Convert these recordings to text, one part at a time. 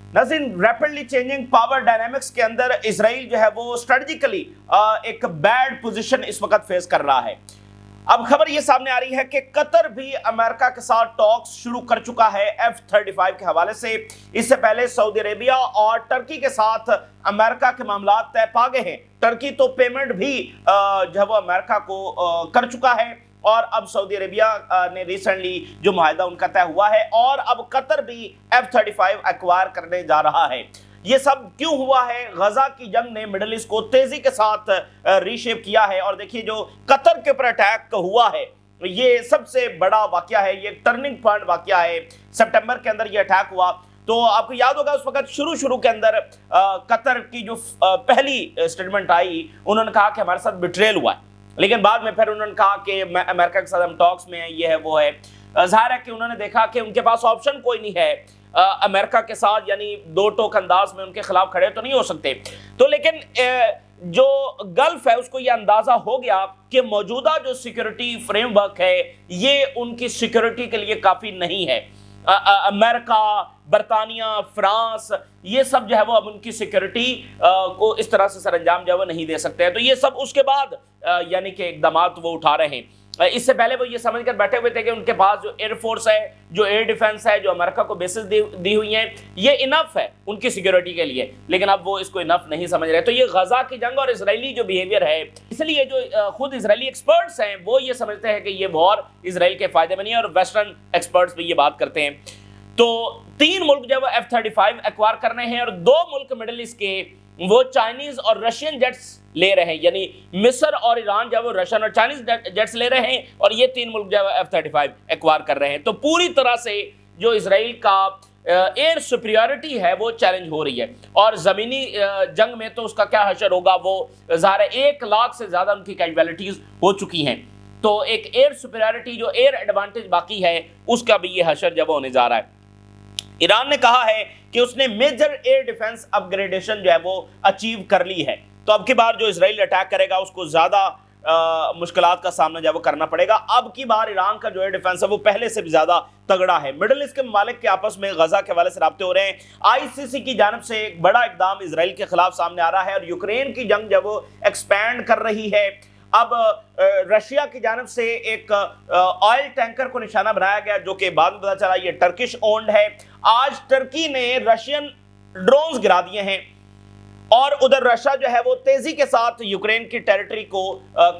नाज़रीन, rapidly changing power dynamics के अंदर इसराइल जो है वो स्ट्रेटजिकली एक बैड पोजीशन इस वक्त फेस कर रहा है। अब खबर ये सामने आ रही है कि कतर भी अमेरिका के साथ टॉक्स शुरू कर चुका है F-35 के हवाले से। इससे पहले सऊदी अरेबिया और टर्की के साथ अमेरिका के मामला तय पा गए हैं। टर्की तो पेमेंट भी जो है वो अमेरिका को कर चुका है और अब सऊदी अरेबिया ने रिसेंटली जो मुआहदा उनका तय हुआ है और अब कतर भी F-35 एक्वायर करने जा रहा है। ये सब क्यों हुआ है? गजा की जंग ने मिडिल ईस्ट को तेजी के साथ रीशेप किया है और देखिए जो कतर के ऊपर अटैक हुआ है ये सबसे बड़ा वाकया है, ये टर्निंग पॉइंट वाकया है। सितंबर के अंदर ये अटैक हुआ तो आपको याद होगा उस वक्त शुरू के अंदर कतर की जो पहली स्टेटमेंट आई, उन्होंने कहा कि हमारे साथ बिट्रेल हुआ है, लेकिन बाद में फिर उन्होंने कहा कि अमेरिका के साथ हम टॉक्स में हैं, ये है वो है। जाहिर है कि उन्होंने देखा कि उनके पास ऑप्शन कोई नहीं है अमेरिका के साथ, यानी दो टोक अंदाज में उनके खिलाफ खड़े तो नहीं हो सकते। तो लेकिन जो गल्फ है उसको ये अंदाजा हो गया कि मौजूदा जो सिक्योरिटी फ्रेमवर्क है ये उनकी सिक्योरिटी के लिए काफी नहीं है। अमेरिका, बरतानिया, फ्रांस, ये सब जो है वो अब उनकी सिक्योरिटी को इस तरह से सरंजाम जो है वो नहीं दे सकते हैं। तो ये सब उसके बाद यानी कि इकदाम वो उठा रहे हैं। इससे पहले वो ये समझ कर बैठे हुए थे कि उनके पास जो एयरफोर्स है, जो एयर डिफेंस है, जो अमेरिका को बेसिस दी हुई हैं, ये इनफ है उनकी सिक्योरिटी के लिए, लेकिन अब वो इसको इनफ नहीं समझ रहे। तो ये गजा की जंग और इजरायली जो बिहेवियर है, इसलिए जो खुद इजरायली एक्सपर्ट्स हैं वो ये समझते हैं कि ये वॉर इजराइल के फायदे में नहीं है और वेस्टर्न एक्सपर्ट्स भी ये बात करते हैं। तो 3 मुल्क जो है F-35 एक्वायर करने हैं और 2 मुल्क मिडिल ईस्ट के वो चाइनीज और रशियन जेट्स ले रहे हैं, यानी मिस्र और ईरान जो है वो रशियन और चाइनीज जेट्स ले रहे हैं और ये 3 मुल्क जो है F-35 एक्वायर कर रहे हैं। तो पूरी तरह से जो इजराइल का एयर सुपीरियरिटी है वो चैलेंज हो रही है और जमीनी जंग में तो उसका क्या हशर होगा, वो ज़ाहिर है 1 लाख से ज्यादा उनकी कैजुअलिटीज हो चुकी हैं। तो एक एयर सुपीरियरिटी, जो एयर एडवांटेज बाकी है, उसका भी ये हशर जब होने जा रहा है। ईरान ने कहा है कि उसने मेजर एयर डिफेंस अपग्रेडेशन जो है वो अचीव कर ली है। तो अब की बार जो इजराइल अटैक करेगा उसको ज्यादा मुश्किलात का सामना जो है वो करना पड़ेगा। अब की बार ईरान का जो एयर डिफेंस है वो पहले से भी ज्यादा तगड़ा है। मिडिल ईस्ट के ममालिक के आपस में गजा के हवाले से राब्ते हो रहे हैं। आईसीसी की जानब से एक बड़ा इकदाम इजराइल के खिलाफ सामने आ रहा है और यूक्रेन की जंग जो वो एक्सपैंड कर रही है। अब रशिया की जानब से एक ऑयल टैंकर को निशाना बनाया गया जो कि बाद में पता चला ये टर्किश ओन्ड है। आज टर्की ने रशियन ड्रोन्स गिरा दिए हैं और उधर रशिया जो है वो तेजी के साथ यूक्रेन की टेरिटरी को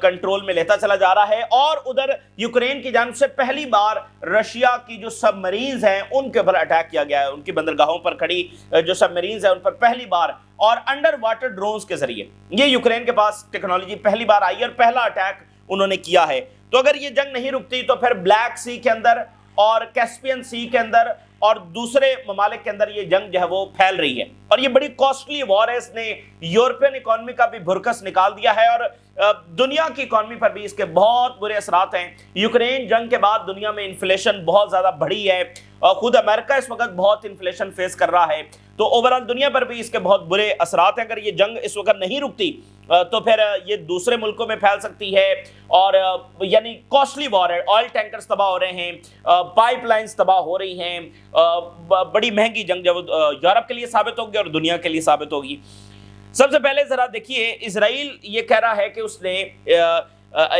कंट्रोल में लेता चला जा रहा है और उधर यूक्रेन की जानब से पहली बार रशिया की जो सबमरीन्स हैं उनके ऊपर अटैक किया गया है। उनकी बंदरगाहों पर खड़ी जो सबमरीन्स हैं उन पर पहली बार और अंडर वाटर ड्रोन्स के जरिए ये यूक्रेन के पास टेक्नोलॉजी पहली बार आई और पहला अटैक उन्होंने किया है। तो अगर ये जंग नहीं रुकती तो फिर ब्लैक सी के अंदर और कैस्पियन सी के अंदर और दूसरे ममालिक के अंदर ये जंग जो है वो फैल रही है और ये बड़ी कॉस्टली वॉर है। इसने यूरोपियन इकोनॉमी का भी भुरकस निकाल दिया है और दुनिया की इकोनॉमी पर भी इसके बहुत बुरे असरात हैं। यूक्रेन जंग के बाद दुनिया में इन्फ्लेशन बहुत ज्यादा बढ़ी है और खुद अमेरिका इस वक्त बहुत इन्फ्लेशन फेस कर रहा है। तो ओवरऑल दुनिया पर भी इसके बहुत बुरे असरात हैं। अगर ये जंग इस वक्त नहीं रुकती तो फिर ये दूसरे मुल्कों में फैल सकती है और यानी कॉस्टली वॉर है। ऑयल टैंकर्स तबाह हो रहे हैं, पाइपलाइंस तबाह हो रही हैं, बड़ी महंगी जंग जब यूरोप के लिए साबित होगी और दुनिया के लिए साबित होगी। सबसे पहले जरा देखिए, इजराइल ये कह रहा है कि उसने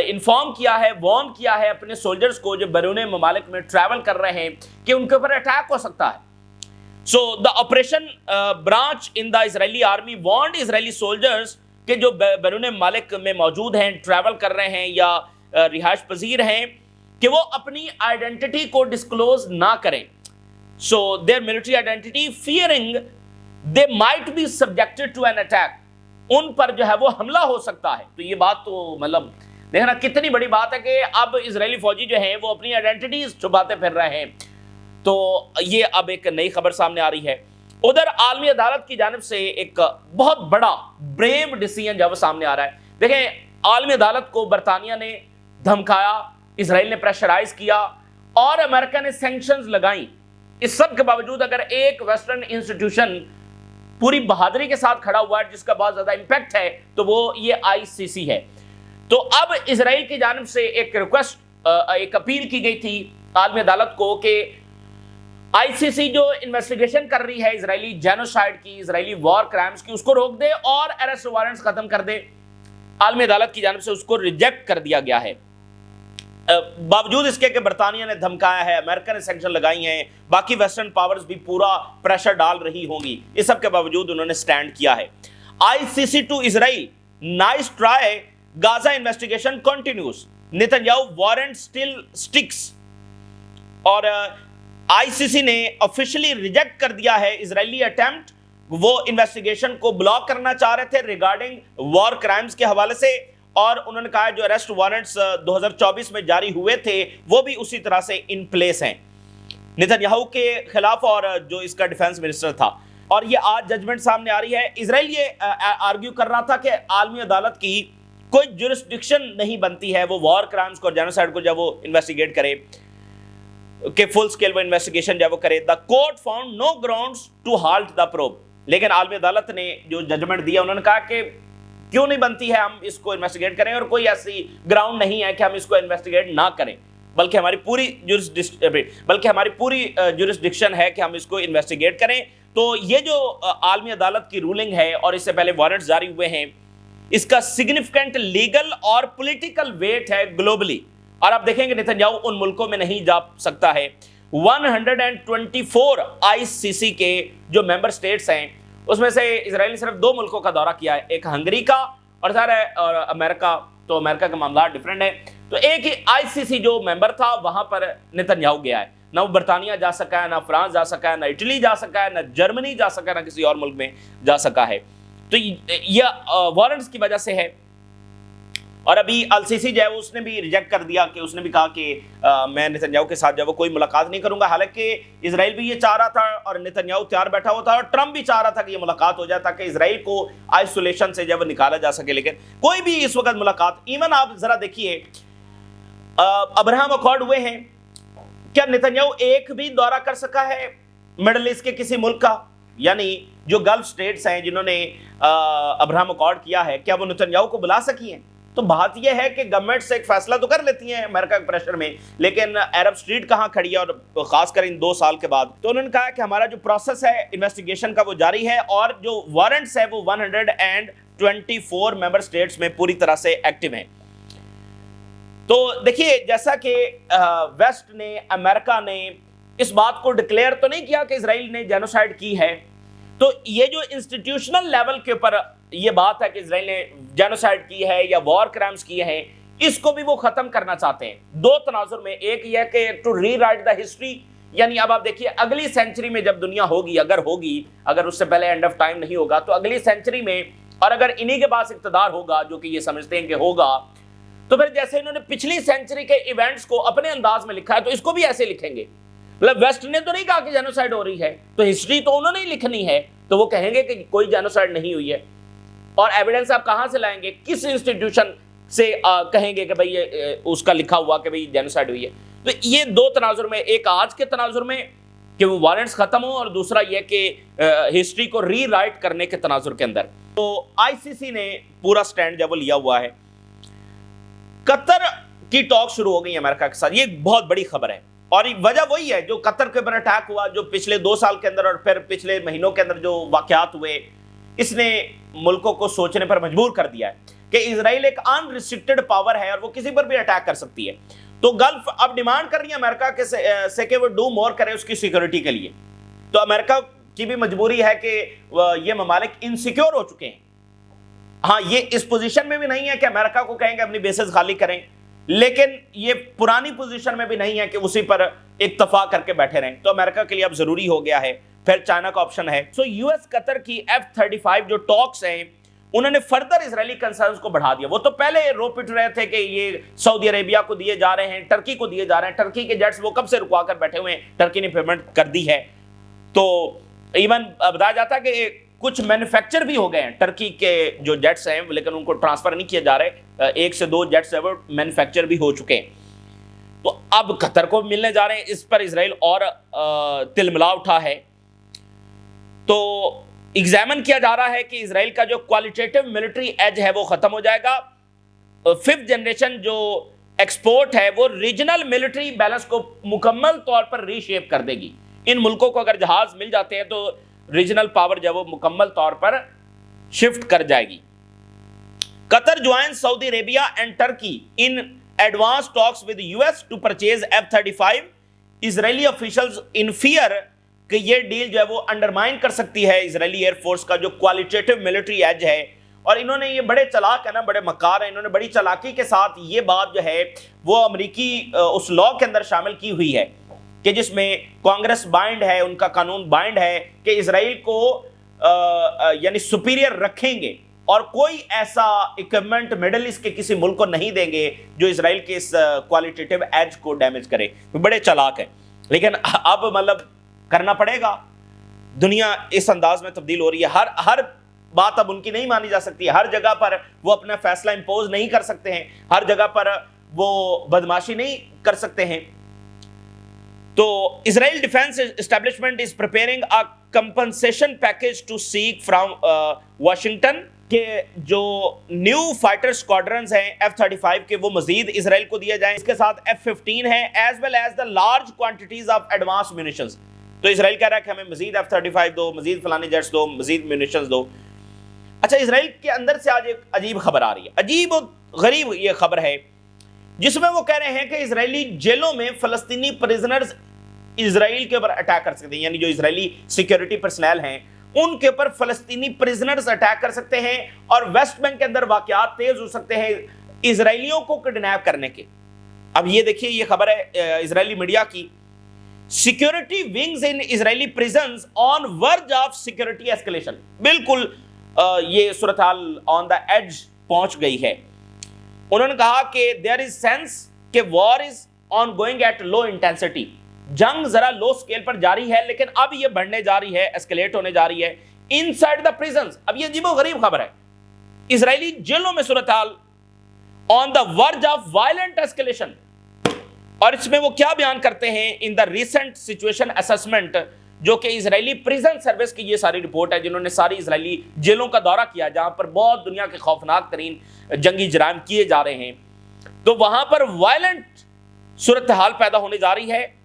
इन्फॉर्म किया है, वार्न किया है अपने सोल्जर्स को जो बैरून ममालिक में ट्रैवल कर रहे हैं कि उनके ऊपर अटैक हो सकता है। So the operation branch in the Israeli army warned Israeli soldiers के जो बैरून ममालिक में मौजूद हैं, ट्रैवल कर रहे हैं या रिहाइश पजीर हैं, कि वो अपनी आइडेंटिटी को डिस्क्लोज ना करें। So there military identity fearing they might be subjected to an attack, उन पर जो है वो हमला हो सकता है। तो ये बात तो मतलब देखना कितनी बड़ी बात है कि अब इजरायली फौजी जो हैं वो अपनी आइडेंटिटीज छुपाते फिर रहे हैं। तो ये अब एक नई खबर सामने आ रही है। उधर आलमी अदालत की जानिब से एक बहुत बड़ा ब्रेव डिसीजन जब सामने आ रहा है। देखें, आलमी अदालत को बरतानिया ने धमकाया, इजराइल ने प्रेशराइज किया और अमेरिका ने सैंक्शंस लगाई। इस सब के बावजूद अगर एक वेस्टर्न इंस्टीट्यूशन पूरी बहादुरी के साथ खड़ा हुआ है जिसका बहुत ज्यादा इंपैक्ट है तो वो ये आईसीसी है। तो अब इजराइल की जानिब से एक रिक्वेस्ट, एक अपील की गई थी आलमी अदालत को कि आईसीसी जो इन्वेस्टिगेशन कर रही है इजरायली जेनोसाइड की, इजरायली वॉर क्राइम्स की, उसको रोक दे और अरेस्ट वारंट्स खत्म कर दे। आलमी अदालत की जानिब से उसको रिजेक्ट कर दिया गया है। बावजूद इसके कि बरतानिया ने धमकाया है, अमेरिका ने सैंक्शन लगाई हैं, बाकी वेस्टर्न पावर्स भी पूरा प्रेशर डाल रही होंगी, इस सब के बावजूद उन्होंने स्टैंड किया है। ICC to Israel, nice try, Gaza investigation continues, Netanyahu warrant still sticks. और आईसीसी ने ऑफिशियली रिजेक्ट कर दिया है इजरायली अटेम्प्ट, वो इन्वेस्टिगेशन को ब्लॉक करना चाह रहे थे रिगार्डिंग वॉर क्राइम्स के हवाले से, और उन्होंने कहा जो अरेस्ट वारंट्स 2024 में जारी हुए थे वो भी उसी तरह से इन प्लेस हैं नेतन्याहू के खिलाफ और जो इसका डिफेंस मिनिस्टर था। और ये आज जजमेंट सामने आ रही है। इजराइल ये आर्ग्यू कर रहा था कि आलमी अदालत की कोई जुरिस्डिक्शन नहीं बनती है वो वॉर क्राइम्स को, जेनोसाइड को जब वो इन्वेस्टिगेट करे, कि फुल स्केल वो इन्वेस्टिगेशन जब वो करे। The court found no grounds to halt the probe, लेकिन आलमी अदालत ने जो जजमेंट दिया उन्होंने कहा कि क्यों नहीं बनती है हम इसको इन्वेस्टिगेट करें, और कोई ऐसी ग्राउंड नहीं है कि हम इसको इन्वेस्टिगेट ना करें, बल्कि हमारी पूरी जुरिस्डिक्शन है कि हम इसको इन्वेस्टिगेट करें। तो ये जो आलमी अदालत की रूलिंग है और इससे पहले वारंट्स जारी हुए हैं, इसका सिग्निफिकेंट लीगल और पॉलिटिकल वेट है ग्लोबली। और आप देखेंगे नेतन्याहू उन मुल्कों में नहीं जा सकता है। 124 आईसीसी के जो मेंबर स्टेट्स हैं उसमें से इजराइल ने सिर्फ 2 मुल्कों का दौरा किया है, एक हंगरी का और अमेरिका। तो अमेरिका का मामला डिफरेंट है। तो एक ही आईसीसी जो मेंबर था वहां पर नेतन्याहू गया है, ना वो बरतानिया जा सका है, ना फ्रांस जा सका है, ना इटली जा सका है, ना जर्मनी जा सका है, ना किसी और मुल्क में जा सका है। तो यह वारंट्स की वजह से है। और अभी अल-सीसी जो है उसने भी रिजेक्ट कर दिया, कि उसने भी कहा कि मैं नेतन्याहू के साथ जो वो कोई मुलाकात नहीं करूंगा। हालांकि इजराइल भी ये चाह रहा था और नेतन्याहू तैयार बैठा हुआ था, और ट्रंप भी चाह रहा था कि ये मुलाकात हो जाए ताकि इजराइल को आइसोलेशन से जब निकाला जा सके, लेकिन कोई भी इस वक्त मुलाकात। इवन आप जरा देखिए अब्राहम अकॉर्ड हुए हैं, क्या नेतन्याहू एक भी दौरा कर सका है मिडल ईस्ट के किसी मुल्क का? यानी जो गल्फ स्टेट्स हैं जिन्होंने अब्राहम अकॉर्ड किया है, क्या वो नेतन्याहू को बुला सकी हैं? तो बात यह है कि गवर्नमेंट से एक फैसला तो कर लेती हैं अमेरिका के प्रेशर में, लेकिन अरब स्ट्रीट कहां खड़ी है, और खासकर इन 2 साल के बाद। तो उन्होंने कहा कि हमारा जो प्रोसेस है इन्वेस्टिगेशन का वो जारी है, और जो वारंट्स है वो 124 मेंबर स्टेट्स में पूरी तरह से एक्टिव हैं। तो देखिए, जैसा कि वेस्ट ने, अमेरिका ने इस बात को डिक्लेयर तो नहीं किया कि इजराइल ने जेनोसाइड की है, तो ये जो इंस्टीट्यूशनल लेवल के ऊपर ये बात है कि इजराइल ने जेनोसाइड की है या वॉर क्राइम्स किए हैं, इसको भी वो खत्म करना चाहते हैं 2 तनाजुर में। एक ये कि टू रीराइट द हिस्ट्री, यानी अब आप देखिए अगली सेंचुरी में जब दुनिया होगी, अगर उससे पहले एंड ऑफ टाइम नहीं होगा, तो अगली सेंचुरी में, और अगर इन्हीं के पास इक्तदार होगा जो कि ये समझते हैं कि होगा, तो फिर जैसे इन्होंने पिछली सेंचुरी के इवेंट्स को अपने अंदाज में लिखा है, तो इसको भी ऐसे लिखेंगे। मतलब वेस्ट ने तो नहीं कहा कि जेनोसाइड हो रही है, तो हिस्ट्री तो उन्होंने ही लिखनी है, तो वो कहेंगे कि कोई जेनोसाइड नहीं हुई है। और एविडेंस आप कहां से लाएंगे, किस इंस्टीट्यूशन से कहेंगे कि भाई ये उसका लिखा हुआ कि भाई जेनोसाइड हुई है? तो ये 2 तनाजुर में, एक आज के तनाजुर में कि वो वारंट्स खत्म हो, और दूसरा ये कि हिस्ट्री को रीराइट करने के तनाजुर के अंदर। तो आईसीसी ने पूरा स्टैंड जब लिया हुआ है। कतर की टॉक शुरू हो गई अमेरिका के साथ, ये बहुत बड़ी खबर है, और वजह वही है जो कतर के ऊपर अटैक हुआ, जो पिछले 2 साल के अंदर और फिर पिछले महीनों के अंदर जो वाकयात हुए, इसने मुल्कों को सोचने पर मजबूर कर दिया है कि इजराइल एक अनरिस्ट्रिक्टेड पावर है और वो किसी पर भी अटैक कर सकती है। तो गल्फ अब डिमांड कर रही है अमेरिका के से कि वो डू मोर करे उसकी सिक्योरिटी के लिए। तो अमेरिका की भी मजबूरी है कि ये ममालिक इनसिक्योर हो चुके हैं। हाँ, ये इस पोजीशन में भी नहीं है कि अमेरिका को कहेंगे अपनी बेसेस खाली करें, लेकिन ये पुरानी पोजीशन में भी नहीं है कि उसी पर इत्तफाक करके बैठे रहें। तो अमेरिका के लिए अब जरूरी हो गया है, फिर चाइना का ऑप्शन है। सो यूएस कतर की F-35 जो टॉक्स हैं, उन्होंने फर्दर इजरायली कंसर्न्स को बढ़ा दिया। वो तो पहले रो पिट रहे थे कि ये सऊदी अरेबिया को दिए जा रहे हैं, टर्की को दिए जा रहे हैं, टर्की के जेट्स वो कब से रुकवा कर बैठे हुए हैं, टर्की ने पेमेंट कर दी है। तो इवन बताया जाता है कि कुछ मैन्युफैक्चर भी हो गए हैं टर्की के जो जेट्स हैं, लेकिन उनको ट्रांसफर नहीं किए जा रहे। 1 से 2 जेट्स वो मैन्युफैक्चर भी हो चुके हैं। तो अब कतर को मिलने जा रहे हैं, इस पर इजराइल और तिलमिला उठा है। तो एग्जामिन किया जा रहा है कि इजराइल का जो क्वालिटेटिव मिलिट्री एज है वो खत्म हो जाएगा। 5th जनरेशन जो एक्सपोर्ट है वो रीजनल मिलिट्री बैलेंस को मुकम्मल तौर पर रीशेप कर देगी। इन मुल्कों को अगर जहाज मिल जाते हैं तो रीजनल पावर जो है वो मुकम्मल तौर पर शिफ्ट कर जाएगी। Qatar joins Saudi Arabia and Turkey in advance talks with US to purchase F-35। Israeli officials in fear कि ये डील जो है वो अंडरमाइन कर सकती है इजरायली एयरफोर्स का जो क्वालिटेटिव मिलिट्री एज है। और इन्होंने ये बड़े चालाक है ना, बड़े मकार है, इन्होंने बड़ी चालाकी के साथ ये बात जो है वो अमेरिकी उस लॉ के अंदर शामिल की हुई है कि जिसमें कांग्रेस बाइंड है, उनका कानून बाइंड है कि इजराइल को यानी सुपीरियर रखेंगे और कोई ऐसा इक्विपमेंट मिडिल ईस्ट के किसी मुल्क को नहीं देंगे जो इजराइल के इस क्वालिटेटिव एज को डैमेज करे। बड़े चालाक हैं, लेकिन अब मतलब करना पड़ेगा। दुनिया इस अंदाज में तब्दील हो रही है, हर बात अब उनकी नहीं मानी जा सकती है। हर जगह पर वो अपना फैसला इंपोज नहीं कर सकते हैं, हर जगह पर वो बदमाशी नहीं कर सकते हैं। तो Israel defence establishment is preparing a compensation package to seek from Washington के जो न्यू फाइटर स्क्वाड्रन्स हैं F-35 के वो मजीद इजराइल को दिए जाएं। इसके साथ F-15 है as well as the large quantities of advance munitions. तो इजराइल कह रहा है कि हमें मजीद F-35 दो, मजीद फलाने जेट्स दो, मजीद म्यूनिशंस दो। अच्छा, इजराइल के अंदर से आज एक अजीब खबर आ रही है, अजीब और गरीब ये खबर है, जिसमें वो कह रहे हैं कि इजरायली जेलों में फलस्तीनी प्रिजनर्स इजराइल के ऊपर अटैक कर सकते हैं। यानी जो इजरायली सिक्योरिटी पर्सनल हैं उनके ऊपर फलस्तीनी प्रिजनर्स अटैक कर सकते हैं और वेस्ट बैंक के अंदर वाकयात तेज हो सकते हैं इजरायलियों को किडनैप करने के। अब ये देखिए, ये खबर है इजरायली मीडिया की, security wings in Israeli prisons on verge of security escalation. बिल्कुल ये सूरत हाल ऑन द एज पहुंच गई है। उन्होंने कहा कि देयर इज सेंस कि war is on going at low intensity. जंग जरा लो स्केल पर जारी है, लेकिन अब ये बढ़ने जा रही है, एस्केलेट होने जा रही है इनसाइड द प्रिजन्स। अब ये अजीबो गरीब खबर है, इजरायली जेलों में सूरत हाल on the verge of violent escalation. और इसमें वो क्या बयान करते हैं, in the recent situation assessment, जो कि इजरायली प्रिजन सर्विस की ये सारी रिपोर्ट है, जिन्होंने सारी इजरायली जेलों का दौरा किया जहां पर बहुत दुनिया के खौफनाक तरीन जंगी जराइम किए जा रहे हैं। तो वहां पर वायलेंट सूरत हाल पैदा होने जा रही है।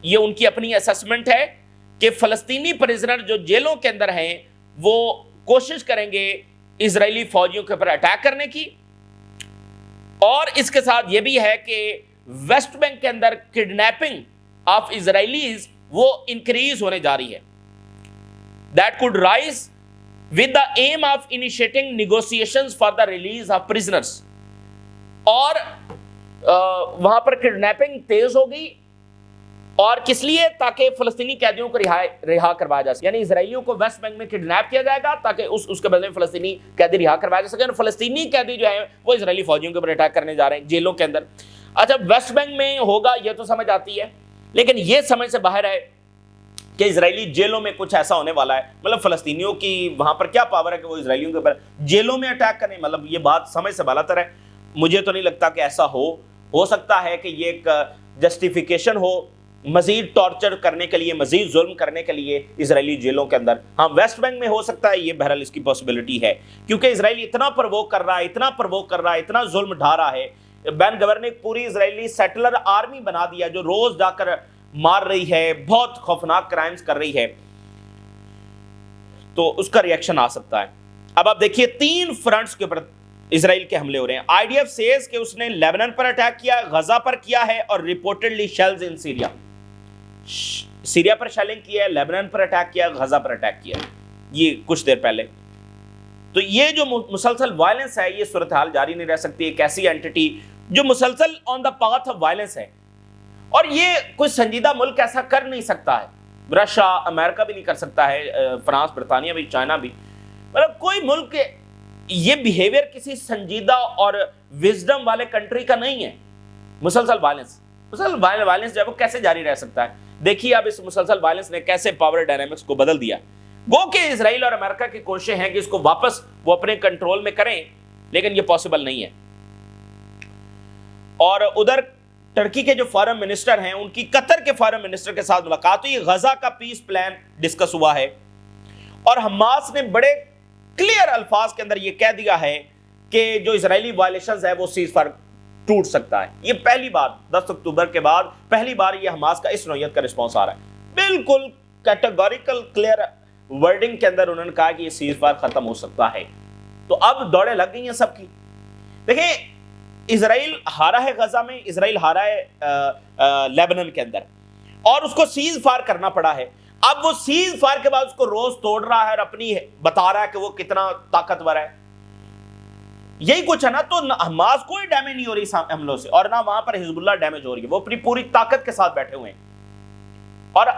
ये उनकी अपनी असेसमेंट है कि फलस्तीनी प्रिजनर जो जेलों के अंदर हैं वो कोशिश करेंगे इजरायली फौजियों के ऊपर अटैक करने की। और इसके साथ ये भी है कि वेस्ट बैंक के अंदर किडनैपिंग ऑफ इजरायलीज वो इंक्रीज होने जा रही है। That could rise with the aim of initiating negotiations for the release of prisoners. और वहां पर किडनैपिंग तेज होगी, और किस लिए, ताकि फलस्तीनी कैदियों को रिहा करवाया जा सके। यानी इजरायलियों को वेस्ट बैंक में किडनैप किया जाएगा ताकि उसके बदले में फलस्तीनी कैदी रिहा करवाया जा सके। और फलस्तीनी कैदी जो है वो इजरायली फौजियों के ऊपर अटैक करने जा रहे हैं जेलों के अंदर। अच्छा, वेस्ट बैंक में होगा ये तो समझ आती है, लेकिन ये समझ से बाहर है कि इजरायली जेलों में कुछ ऐसा होने वाला है। मतलब फलस्तीनियों की वहां पर क्या पावर है कि वो इजरायलियों के ऊपर जेलों में अटैक करें। मतलब ये बात समझ से बालातर है। मुझे तो नहीं लगता कि ऐसा हो सकता है कि ये एक जस्टिफिकेशन हो मजीद टॉर्चर करने के लिए, मजीद जुल्म करने के लिए इजरायली जेलों के अंदर। हाँ, वेस्ट बैंक में हो सकता है, ये बहरहाल इसकी पॉसिबिलिटी है, क्योंकि इजराइल इतना प्रवोक कर रहा है, इतना प्रवोक कर रहा है, इतना जुल्म ढा रहा है। बैन गवर्नर ने पूरी इजरायली सेटलर आर्मी बना दिया जो रोज जाकर मार रही है, बहुत खौफनाक क्राइम्स कर रही है। तो उसका रिएक्शन आ सकता है। अब आप देखिए, 3 फ्रंट्स के ऊपर इजराइल के हमले हो रहे हैं। आईडीएफ सेज कि उसने लेबनान पर अटैक किया, गजा पर किया है, और reportedly shells in Syria. Syria पर शेलिंग किया है, लेबनान पर अटैक किया, गजा पर अटैक किया, ये कुछ देर पहले। तो ये जो मुसलसल वायलेंस है, ये सूरत हाल जारी नहीं रह सकती। एक ऐसी एंटिटी जो मुसलसल on the path of violence है, और ये कोई संजीदा मुल्क ऐसा कर नहीं सकता है। रशिया, अमेरिका भी नहीं कर सकता है, फ्रांस, बरतानिया भी, चाइना भी, मतलब कोई मुल्क ये बिहेवियर किसी संजीदा और विजडम वाले कंट्री का नहीं है। मुसलसल वायलेंस जो है वो कैसे जारी रह सकता है? देखिए अब इस मुसलसल वायलेंस ने कैसे पावर डायनामिक्स को बदल दिया। गो के इजराइल और अमेरिका की कोशिशें हैं कि इसको वापस वो अपने कंट्रोल में करें, लेकिन ये पॉसिबल नहीं है। और उधर टर्की के जो फॉरेन मिनिस्टर हैं, उनकी कतर के फॉरेन मिनिस्टर के साथ मुलाकात हुई। गजा का पीस प्लान डिस्कस हुआ है, और हमास ने बड़े क्लियर अल्फाज के अंदर यह कह दिया है कि जो इजरायली वायलेशंस है वो सीज फायर टूट सकता है। ये पहली बार 10 अक्टूबर के बाद पहली बार ये हमास का इस नौयत का रिस्पॉन्स आ रहा है। बिल्कुल कैटेगोरिकल क्लियर वर्डिंग के अंदर उन्होंने कहा कि ये सीज फायर खत्म हो सकता है। तो अब दौड़े लग गई हैं सबकी। देखिए, इजराइल हारा है गजा में, इजराइल हारा है लेबनान के अंदर, और उसको सीज फायर करना पड़ा है। अब वो सीज फायर के बाद उसको रोज तोड़ रहा है और अपनी बता रहा है कि वो कितना ताकतवर है। यही कुछ है ना। तो हमास कोई डैमेज नहीं हो रही हमलों से, और ना वहां पर हिजबुल्लाह डैमेज हो रही है। वो अपनी पूरी ताकत के साथ बैठे हुए हैं। और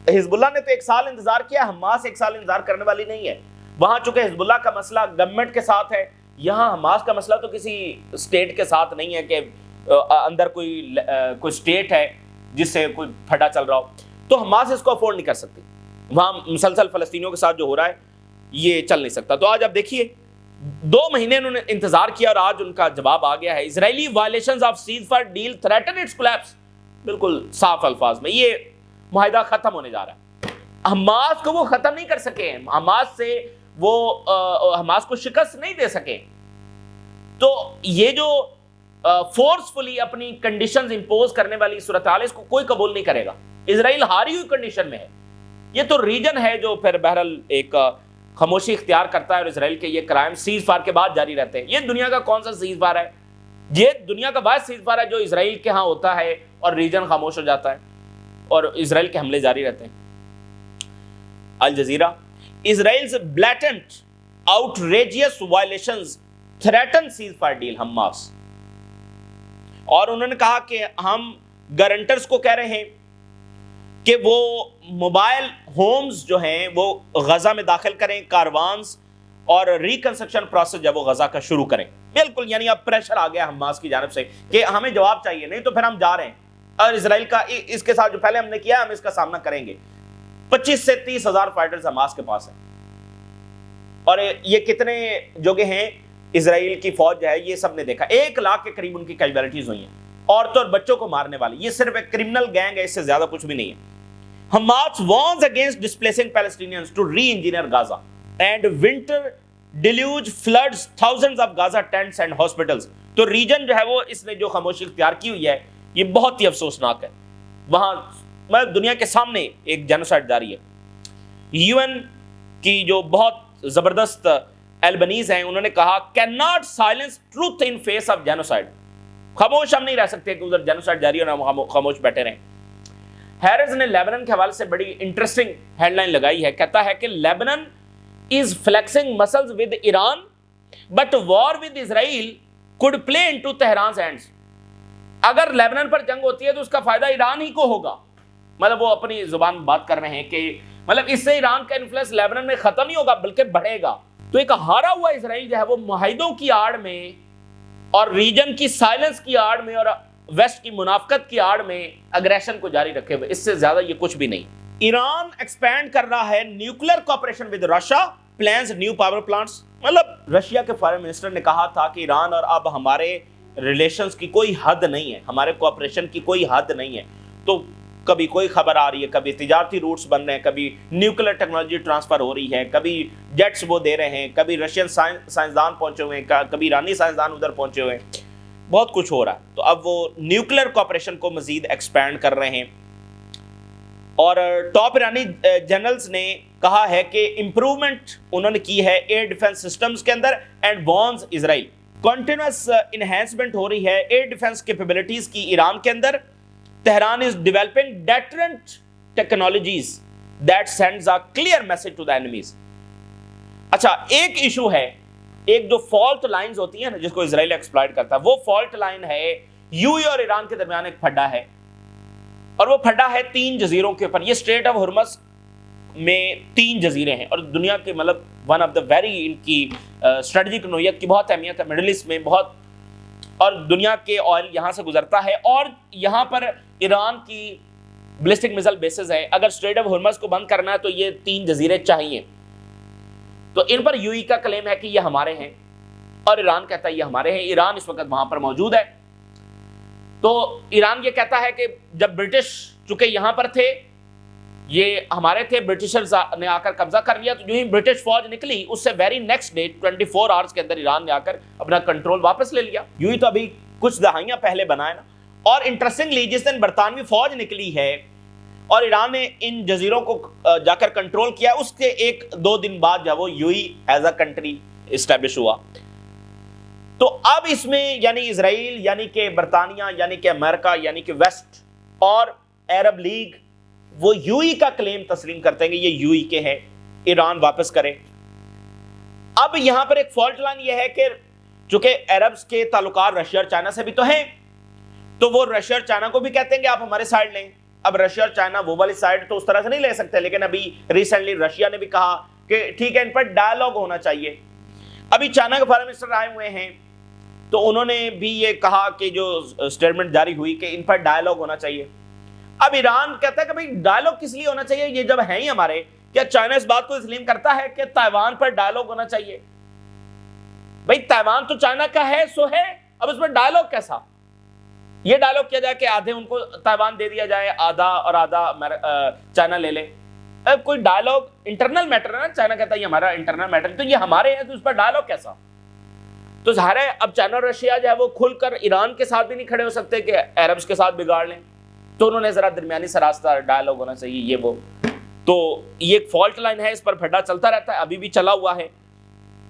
हिजबुल्लाह ने तो 1 साल इंतजार किया, हमास 1 साल इंतजार करने वाली नहीं है। वहां चूंकि हिजबुल्लाह का मसला गवर्नमेंट के साथ है, यहां हमास का मसला तो किसी स्टेट के साथ नहीं है कि अंदर कोई स्टेट है जिससे कोई फटा चल रहा हो। तो हमास इसको अफोर्ड नहीं कर सकती। वहां मुसलसल फलस्तीनियों के साथ जो हो रहा है ये चल नहीं सकता। तो आज आप देखिए, 2 महीने उन्होंने इंतजार किया और आज उनका जवाब आ गया है। Israeli violations of cease fire deal threaten it's collapse. बिल्कुल साफ अल्फाज में ये मुआहिदा खत्म होने जा रहा है। हमास को वो खत्म नहीं कर सके हैं, हमास से वो हमास को शिकस्त नहीं दे सके। तो ये जो फोर्सफुली अपनी कंडीशंस इंपोज करने वाली सूरत हाल, इसको कोई कबूल नहीं करेगा। इजराइल हारी हुई कंडीशन में है। ये तो रीजन है जो फिर बहरहाल एक खामोशी इख्तियार करता है, और इजराइल के ये क्राइम सीज फायर के बाद जारी रहते हैं। ये दुनिया का कौन सा सीज फायर है? ये दुनिया का वाहिद सीज फायर है जो इजराइल के यहाँ होता है और रीजन खामोश हो जाता है और इजराइल के हमले जारी रहते हैं। Al Jazeera, Israel's blatant outrageous violations threaten ceasefire deal Hamas. और उन्होंने कहा कि हम गारंटर्स को कह रहे हैं कि वो मोबाइल होम्स जो हैं वो गजा में दाखिल करें, कारवान्स और रिकंस्ट्रक्शन प्रोसेस जब वो गजा का शुरू करें। बिल्कुल, यानी अब प्रेशर आ गया हमास की जानिब से कि हमें जवाब चाहिए, नहीं तो फिर हम जा रहे हैं। और इजराइल का इसके साथ जो पहले हमने किया हम इसका सामना करेंगे। 25 से 30 हजार फाइटर्स हमास के पास हैं। और ये कितने जोगे हैं इजराइल की फौज है, ये सब ने देखा। 1 लाख के करीब उनकी कैजुअलिटीज हुई हैं, औरतों और बच्चों को मारने वाली। ये सिर्फ एक क्रिमिनल गैंग है, इससे ज्यादा कुछ भी नहीं है। Hamas warns against displacing Palestinians to reengineer Gaza and winter deluge floods thousands of Gaza tents and hospitals. तो रीजन जो है वो इसने जो खामोशी इख्तियार की हुई है ये बहुत ही अफसोसनाक है। वहां मतलब दुनिया के सामने एक जेनोसाइड जारी है। यूएन की जो बहुत जबरदस्त एल्बनीज हैं, उन्होंने कहा can not silence truth in face of genocide. खामोश हम नहीं रह सकते कि उधर जेनोसाइड जारी हो, हम खामोश बैठे रहें। हैरिस ने लेबनान के हवाले से बड़ी इंटरेस्टिंग हेडलाइन लगाई है। कहता है कि Lebanon is flexing muscles with Iran but war with Israel could play into Tehran hands. अगर लेबनान पर जंग होती है तो उसका फायदा ईरान ही को होगा। मतलब वो अपनी जुबान बात कर रहे हैं कि मतलब इससे ईरान का इन्फ्लुएंस लेबनान में खत्म नहीं होगा बल्कि बढ़ेगा। तो एक हारा हुआ इजराइल जो है वो मुआहिदों की आड़ में और रीजन की साइलेंस की आड़ में और वेस्ट की मुनाफकत की आड़ में अग्रेशन को जारी रखे हुए, इससे ज्यादा ये कुछ भी नहीं। ईरान एक्सपैंड कर रहा है nuclear cooperation with Russia, plans new power plants. मतलब रशिया के फॉरेन मिनिस्टर ने कहा था कि ईरान और अब हमारे रिलेशंस की कोई हद नहीं है, हमारे कोऑपरेशन की कोई हद नहीं है। तो कभी कोई खबर आ रही है, कभी तिजारती रूट्स बन रहे हैं, कभी न्यूक्लियर टेक्नोलॉजी ट्रांसफर हो रही है, कभी जेट्स वो दे रहे हैं, कभी रशियन साइंसदान पहुंचे हुए हैं, कभी ईरानी साइंसदान उधर पहुंचे हुए हैं। बहुत कुछ हो रहा है। तो अब वो न्यूक्लियर कोऑपरेशन को मजीद एक्सपैंड कर रहे हैं। और टॉप ईरानी जनरल्स ने कहा है कि इंप्रूवमेंट उन्होंने की है एयर डिफेंस सिस्टम्स के अंदर and warns Israel. Continuous enhancement हो रही है एयर डिफेंस कैपेबिलिटीज की ईरान के अंदर। Tehran is developing deterrent technologies that sends a clear message to the enemies. अच्छा, एक इशू है, एक जो फॉल्ट लाइंस होती है ना जिसको इजराइल एक्सप्लॉइट करता है, वो फॉल्ट लाइन है यूएई और ईरान के दरमियान एक फड्डा है, और वो फड्डा है 3 जजीरों के ऊपर। ये स्ट्रेट ऑफ हुर्मस में 3 जजीरे हैं और दुनिया के मतलब वन ऑफ द वेरी इनकी स्ट्रेटेजिक नोयत की बहुत अहमियत है मिडिल ईस्ट में बहुत, और दुनिया के ऑयल यहाँ से गुजरता है और यहाँ पर ईरान की बैलिस्टिक मिसाइल बेसेस है। अगर स्ट्रेट ऑफ हुर्मस को बंद करना है तो ये 3 जजीरे चाहिए। तो इन पर यूएई का क्लेम है कि ये हमारे हैं और ईरान कहता है ये हमारे हैं। ईरान इस वक्त वहां पर मौजूद है। तो ईरान ये कहता है कि जब ब्रिटिश चूंकि यहां पर थे, ये हमारे थे, ब्रिटिशर्स ने आकर कब्जा कर लिया, तो जो ही ब्रिटिश फौज निकली उससे वेरी नेक्स्ट डे 24 आवर्स के अंदर ईरान ने आकर अपना कंट्रोल वापस ले लिया। यूएई तो अभी कुछ दहाइयां पहले बना है ना। और इंटरेस्टिंगली जिस दिन बरतानवी फौज निकली है اور ایران نے ان جزیروں کو جا کر کنٹرول کیا. اس کے 1-2 دن بعد جب وہ UAE as a country establish ہوا. تو اب اس میں یعنی اسرائیل یعنی کہ برطانیہ یعنی کہ امریکہ یعنی کہ ویسٹ اور عرب لیگ وہ UAE کا کلیم تسلیم کرتے ہیں کہ یہ UAE کے ہیں, ایران واپس کرے. اب یہاں پر ایک فالٹ لائن یہ ہے کہ چونکہ عربز کے تعلقات رشیا اور چائنا سے بھی تو ہیں, تو وہ رشیا اور چائنا کو بھی کہتے ہیں کہ آپ ہمارے سائڈ لیں. اب رشیا اور چائنا وہ والی سائڈ تو اس طرح سے نہیں لے سکتے, لیکن ابھی ریسنٹلی رشیا نے بھی کہا کہ ٹھیک ہے ان پر ڈائیلاگ ہونا چاہیے. ابھی چائنا کے فارن منسٹر آئے ہوئے ہیں تو انہوں نے بھی یہ کہا کہ جو اسٹیٹمنٹ جاری ہوئی کہ ان پر ڈائیلاگ ہونا چاہیے. اب ایران کہتا ہے کہ بھئی ڈائیلاگ کس لیے ہونا چاہیے, یہ جب ہیں ہی ہمارے, کیا چائنا اس بات کو تسلیم کرتا ہے کہ تائیوان پر ڈائیلاگ ہونا چاہیے؟ بھئی تائیوان تو چائنا کا ہے سو ہے, اب اس پر ڈائیلاگ کیسا؟ یہ ڈائیلاگ کیا جائے کہ آدھے ان کو تائیوان دے دیا جائے آدھا اور آدھا چائنا لے لے. اب کوئی ڈائیلاگ انٹرنل میٹر ہے نا, چائنا کہتا ہے یہ ہمارا انٹرنل میٹر, تو یہ ہمارے ہیں تو اس پر ڈائیلاگ کیسا؟ تو ظاہر ہے اب چائنا اور رشیا جو ہے وہ کھل کر ایران کے ساتھ بھی نہیں کھڑے ہو سکتے کہ عربز کے ساتھ بگاڑ لیں, تو انہوں نے ذرا درمیانی سا راستہ ڈائیلاگ ہونا چاہیے یہ وہ. تو یہ ایک فالٹ لائن ہے, اس پر پھڈا چلتا رہتا ہے, ابھی بھی چلا ہوا ہے.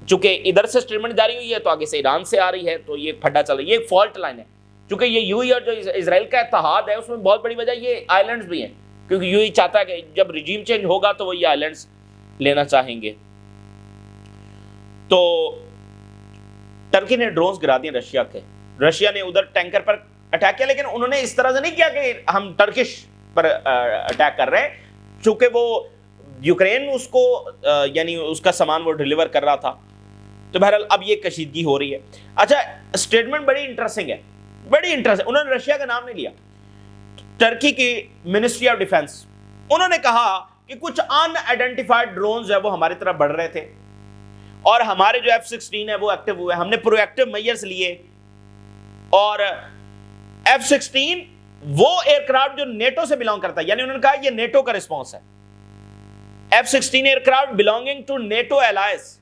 چونکہ ادھر سے اسٹیٹمنٹ جاری ہوئی ہے تو آگے سے ایران سے آ رہی ہے, تو یہ پھڈا چل رہا ہے, یہ ایک فالٹ لائن ہے. چونکہ یہ UAE اور جو اسرائیل کا اتحاد ہے اس میں بہت بڑی وجہ یہ آئلینڈز بھی ہیں, کیونکہ UAE چاہتا ہے کہ جب رجیم چینج ہوگا تو وہ یہ آئلینڈز لینا چاہیں گے. تو ٹرکی نے ڈرونز گرا دیے رشیا کے, رشیا نے ادھر ٹینکر پر اٹیک کیا, لیکن انہوں نے اس طرح سے نہیں کیا کہ ہم ٹرکش پر اٹیک کر رہے ہیں, چونکہ وہ یوکرین اس کو یعنی اس کا سامان وہ ڈیلیور کر رہا تھا. تو بہرحال اب یہ کشیدگی ہو رہی ہے. اچھا اسٹیٹمنٹ بڑی انٹرسٹنگ ہے, بڑی انٹرسٹنگ. انہوں نے رشیا کا نام نہیں لیا, ٹرکی کی منسٹری آف ڈیفنس, انہوں نے کہا کہ کچھ ان آئیڈینٹیفائڈ ڈرونز جو ہے وہ ہماری طرف بڑھ رہے تھے اور ہمارے جو F-16 ہے وہ ایکٹیو ہوئے, ہم نے پرو ایکٹیو میئرز لیے. اور F-16 وہ ایئر کرافٹ جو نیٹو سے بلانگ کرتا ہے, یعنی انہوں نے کہا یہ نیٹو کا رسپانس ہے. F-16 aircraft belonging to NATO allies,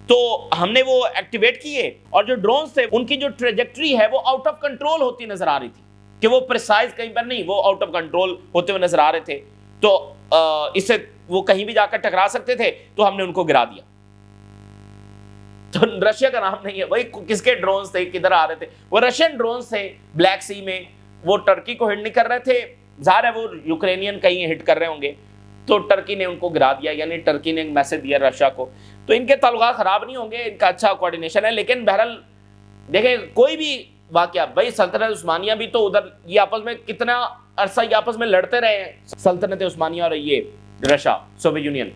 تو ہم نے وہ ایکٹیویٹ کیے. اور جو ڈرونز تھے ان کی جو ٹریجیکٹری ہے وہ آؤٹ آف کنٹرول ہوتی نظر آ رہی تھی, کہ وہ پریسائز کہیں پر نہیں, وہ آؤٹ آف کنٹرول ہوتے ہوئے نظر آ رہے تھے. تو اس سے وہ کہیں بھی جا کر ٹکرا سکتے تھے, تو ہم نے ان کو گرا دیا. تو رشیا کا نام نہیں ہے. وہی کس کے ڈرونز تھے, کدھر آ رہے تھے؟ وہ رشین ڈرونز تھے بلیک سی میں, وہ ٹرکی کو ہٹ نہیں کر رہے تھے. ظاہر ہے وہ یوکرینین کہیں ہٹ کر رہے ہوں گے, تو ٹرکی نے ان کو گرا دیا, یعنی ٹرکی نے ایک میسج دیا رشیا کو. تو ان کے تعلقات خراب نہیں ہوں گے, ان کا اچھا کوارڈینیشن ہے. لیکن بہرحال دیکھیں کوئی بھی واقعہ, بھائی سلطنت عثمانیہ بھی تو ادھر یہ آپس میں کتنا عرصہ یہ آپس میں لڑتے رہے ہیں, سلطنت عثمانیہ اور یہ رشیا سوویت یونین.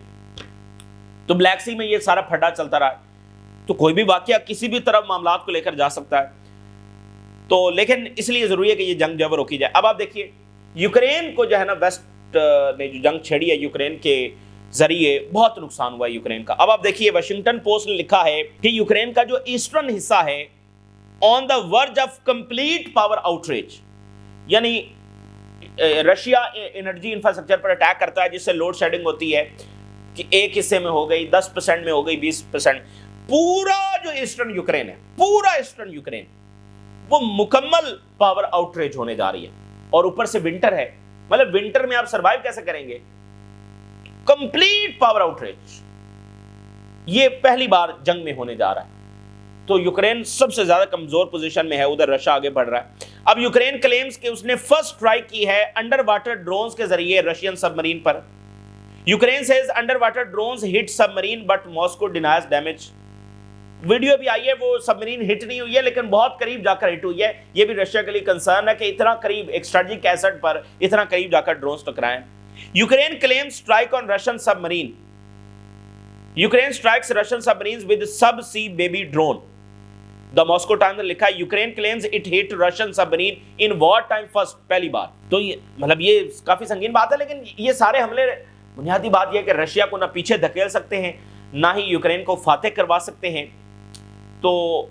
تو بلیک سی میں یہ سارا پھڈا چلتا رہا, تو کوئی بھی واقعہ کسی بھی طرف معاملات کو لے کر جا سکتا ہے. تو لیکن اس لیے ضروری ہے کہ یہ جنگ جو ہے وہ روکی جائے. اب آپ دیکھیے یوکرین کو جو ہے نا ویسٹ نے جو جنگ چھیڑی ہے یوکرین کے ذریعے, بہت نقصان ہوا ہے یوکرین کا. اب آپ دیکھیے واشنگٹن پوسٹ نے لکھا ہے کہ یوکرین کا جو ایسٹرن حصہ ہے آن دا ورج آف کمپلیٹ پاور آؤٹریج, یعنی رشیا انرجی انفراسٹرکچر پر اٹیک کرتا ہے جس سے لوڈ شیڈنگ ہوتی ہے کہ ایک حصے میں ہو گئی, 10% میں ہو گئی, 20%. پورا جو ایسٹرن یوکرین ہے, پورا ایسٹرن یوکرین وہ مکمل پاور آؤٹریج ہونے جا رہی ہے. اور اوپر سے ونٹر ہے, مطلب ونٹر میں آپ سروائیو کیسے کریں گے؟ کمپلیٹ پاور آؤٹریج یہ پہلی بار جنگ میں ہونے جا رہا ہے. تو یوکرین سب سے زیادہ کمزور پوزیشن میں ہے, ادھر رشیا آگے بڑھ رہا ہے. اب یوکرین کلیمز کہ اس نے فرسٹ اسٹرائک کی ہے انڈر واٹر ڈرونز کے ذریعے رشین سب مرین پر. Ukraine's underwater drones hit submarine but Moscow denies damage. Video بھی آئی ہے, وہ سب مرین ہٹ نہیں ہوئی ہے لیکن بہت قریب جا کر ہٹ ہوئی ہے. یہ بھی رشیا کے لیے کنسرن ہے کہ اتنا قریب ایک اسٹریٹجک ایسٹ پر اتنا قریب جا کر ڈرونز ٹکرائیں. Ukraine claims strike on Russian submarine. Ukraine strikes Russian submarines with sub sea baby drone. The Moscow Times نے لکھا ہے Ukraine claims it hit Russian submarine in wartime first, پہلی بار. تو یہ مطلب یہ کافی سنگین بات ہے, لیکن یہ سارے حملے بنیادی بات یہ ہے کہ رشیا کو نہ پیچھے دھکیل سکتے ہیں نہ ہی یوکرین کو فاتح کروا سکتے ہیں. تو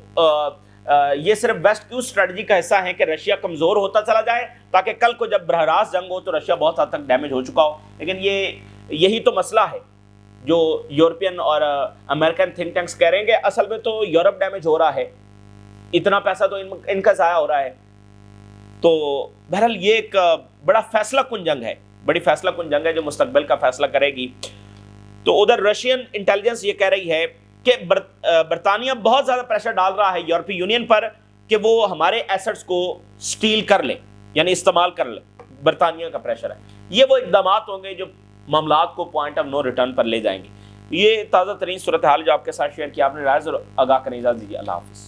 یہ صرف ویسٹ کی اسٹریٹجی کا حصہ ہے کہ رشیا کمزور ہوتا چلا جائے تاکہ کل کو جب براہ راست جنگ ہو تو رشیا بہت حد تک ڈیمیج ہو چکا ہو. لیکن یہی تو مسئلہ ہے جو یورپین اور امریکن تھنک ٹینکس کہہ رہے ہیں کہ اصل میں تو یورپ ڈیمیج ہو رہا ہے, اتنا پیسہ تو ان کا ضائع ہو رہا ہے. تو بہرحال یہ ایک بڑا فیصلہ کن جنگ ہے بڑی فیصلہ کن جنگ ہے جو مستقبل کا فیصلہ کرے گی. تو ادھر رشین انٹیلیجنس یہ کہہ رہی ہے کہ برطانیہ بہت زیادہ پریشر ڈال رہا ہے یورپی یونین پر کہ وہ ہمارے ایسٹس کو سٹیل کر لے, یعنی استعمال کر لے. برطانیہ کا پریشر ہے. یہ وہ اقدامات ہوں گے جو معاملات کو پوائنٹ آف نو ریٹرن پر لے جائیں گے. یہ تازہ ترین صورتحال جو آپ کے ساتھ شیئر کیا, آپ نے رائے ضرور آگاہ کرنے اجازت دیجیے. اللہ حافظ.